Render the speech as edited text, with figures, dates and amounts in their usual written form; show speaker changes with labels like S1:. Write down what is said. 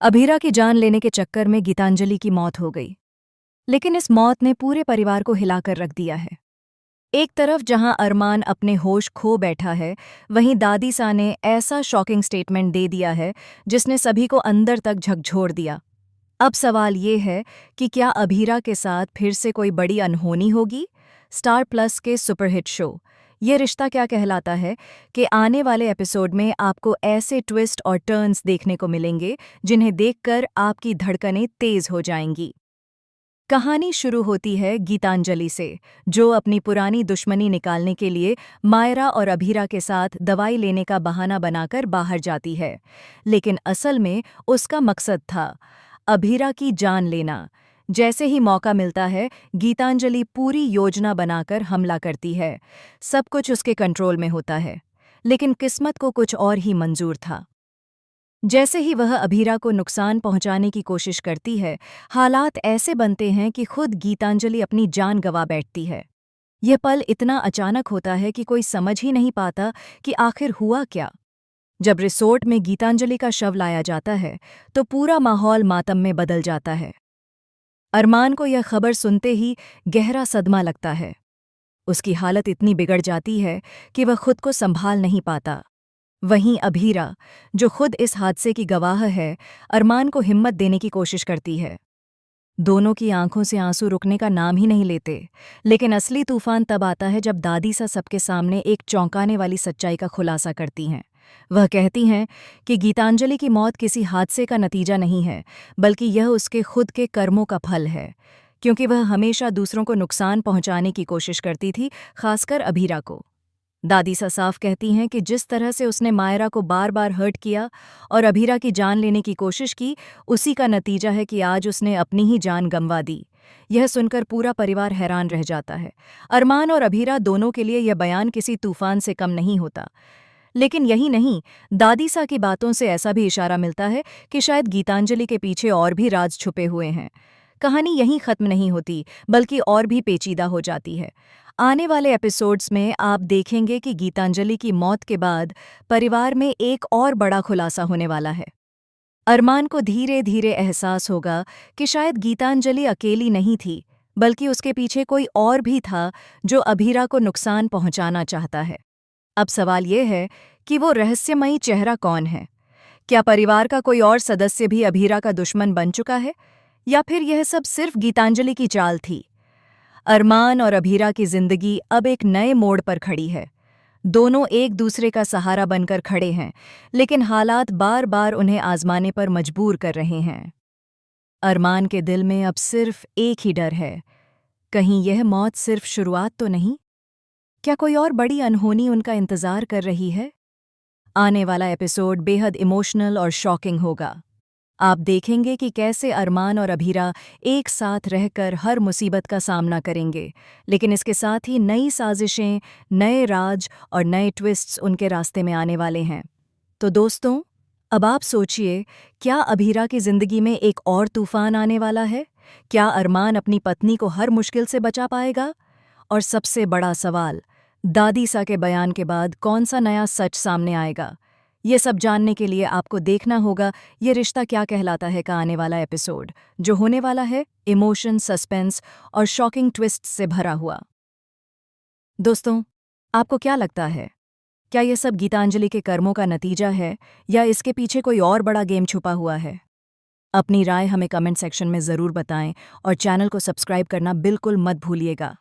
S1: अभीरा की जान लेने के चक्कर में गीतांजलि की मौत हो गई। लेकिन इस मौत ने पूरे परिवार को हिलाकर रख दिया है। एक तरफ जहां अरमान अपने होश खो बैठा है, वहीं दादी सा ने ऐसा शॉकिंग स्टेटमेंट दे दिया है जिसने सभी को अंदर तक झकझोर दिया। अब सवाल ये है कि क्या अभीरा के साथ फिर से कोई बड़ी अनहोनी होगी? स्टार प्लस के सुपरहिट शो ये रिश्ता क्या कहलाता है कि आने वाले एपिसोड में आपको ऐसे ट्विस्ट और टर्न्स देखने को मिलेंगे जिन्हें देखकर आपकी धड़कनें तेज हो जाएंगी। कहानी शुरू होती है गीतांजलि से, जो अपनी पुरानी दुश्मनी निकालने के लिए मायरा और अभीरा के साथ दवाई लेने का बहाना बनाकर बाहर जाती है। लेकिन असल में उसका मकसद था अभीरा की जान लेना। जैसे ही मौका मिलता है, गीतांजलि पूरी योजना बनाकर हमला करती है। सब कुछ उसके कंट्रोल में होता है, लेकिन किस्मत को कुछ और ही मंजूर था। जैसे ही वह अभीरा को नुकसान पहुंचाने की कोशिश करती है, हालात ऐसे बनते हैं कि खुद गीतांजलि अपनी जान गंवा बैठती है। यह पल इतना अचानक होता है कि कोई समझ ही नहीं पाता कि आखिर हुआ क्या। जब रिसोर्ट में गीतांजलि का शव लाया जाता है, तो पूरा माहौल मातम में बदल जाता है। अरमान को यह खबर सुनते ही गहरा सदमा लगता है। उसकी हालत इतनी बिगड़ जाती है कि वह खुद को संभाल नहीं पाता। वहीं अभीरा, जो खुद इस हादसे की गवाह है, अरमान को हिम्मत देने की कोशिश करती है। दोनों की आंखों से आंसू रुकने का नाम ही नहीं लेते। लेकिन असली तूफान तब आता है जब दादी सा सबके सामने एक चौंकाने वाली सच्चाई का खुलासा करती हैं। वह कहती हैं कि गीतांजलि की मौत किसी हादसे का नतीजा नहीं है, बल्कि यह उसके खुद के कर्मों का फल है। क्योंकि वह हमेशा दूसरों को नुकसान पहुंचाने की कोशिश करती थी, खासकर अभीरा को। दादी सा साफ कहती हैं कि जिस तरह से उसने मायरा को बार बार हर्ट किया और अभीरा की जान लेने की कोशिश की, उसी का नतीजा है कि आज उसने अपनी ही जान गंवा दी। यह सुनकर पूरा परिवार हैरान रह जाता है। अरमान और अभीरा दोनों के लिए यह बयान किसी तूफान से कम नहीं होता। लेकिन यही नहीं, दादी सा की बातों से ऐसा भी इशारा मिलता है कि शायद गीतांजलि के पीछे और भी राज छुपे हुए हैं। कहानी यहीं खत्म नहीं होती, बल्कि और भी पेचीदा हो जाती है। आने वाले एपिसोड्स में आप देखेंगे कि गीतांजलि की मौत के बाद परिवार में एक और बड़ा खुलासा होने वाला है। अरमान को धीरे धीरे एहसास होगा कि शायद गीतांजलि अकेली नहीं थी, बल्कि उसके पीछे कोई और भी था जो अभीरा को नुकसान पहुंचाना चाहता है। अब सवाल ये है कि वो रहस्यमयी चेहरा कौन है? क्या परिवार का कोई और सदस्य भी अभीरा का दुश्मन बन चुका है, या फिर यह सब सिर्फ गीतांजलि की चाल थी? अरमान और अभीरा की जिंदगी अब एक नए मोड़ पर खड़ी है। दोनों एक दूसरे का सहारा बनकर खड़े हैं, लेकिन हालात बार बार उन्हें आजमाने पर मजबूर कर रहे हैं। अरमान के दिल में अब सिर्फ एक ही डर है, कहीं यह मौत सिर्फ शुरुआत तो नहीं? क्या कोई और बड़ी अनहोनी उनका इंतजार कर रही है? आने वाला एपिसोड बेहद इमोशनल और शॉकिंग होगा। आप देखेंगे कि कैसे अरमान और अभीरा एक साथ रहकर हर मुसीबत का सामना करेंगे, लेकिन इसके साथ ही नई साजिशें, नए राज और नए ट्विस्ट्स उनके रास्ते में आने वाले हैं। तो दोस्तों, अब आप सोचिए, क्या अभीरा की जिंदगी में एक और तूफान आने वाला है? क्या अरमान अपनी पत्नी को हर मुश्किल से बचा पाएगा? और सबसे बड़ा सवाल, दादी सा के बयान के बाद कौन सा नया सच सामने आएगा? ये सब जानने के लिए आपको देखना होगा ये रिश्ता क्या कहलाता है का आने वाला एपिसोड, जो होने वाला है इमोशन, सस्पेंस और शॉकिंग ट्विस्ट से भरा हुआ। दोस्तों, आपको क्या लगता है? क्या ये सब गीतांजलि के कर्मों का नतीजा है, या इसके पीछे कोई और बड़ा गेम छुपा हुआ है? अपनी राय हमें कमेंट सेक्शन में ज़रूर बताएं और चैनल को सब्सक्राइब करना बिल्कुल मत भूलिएगा।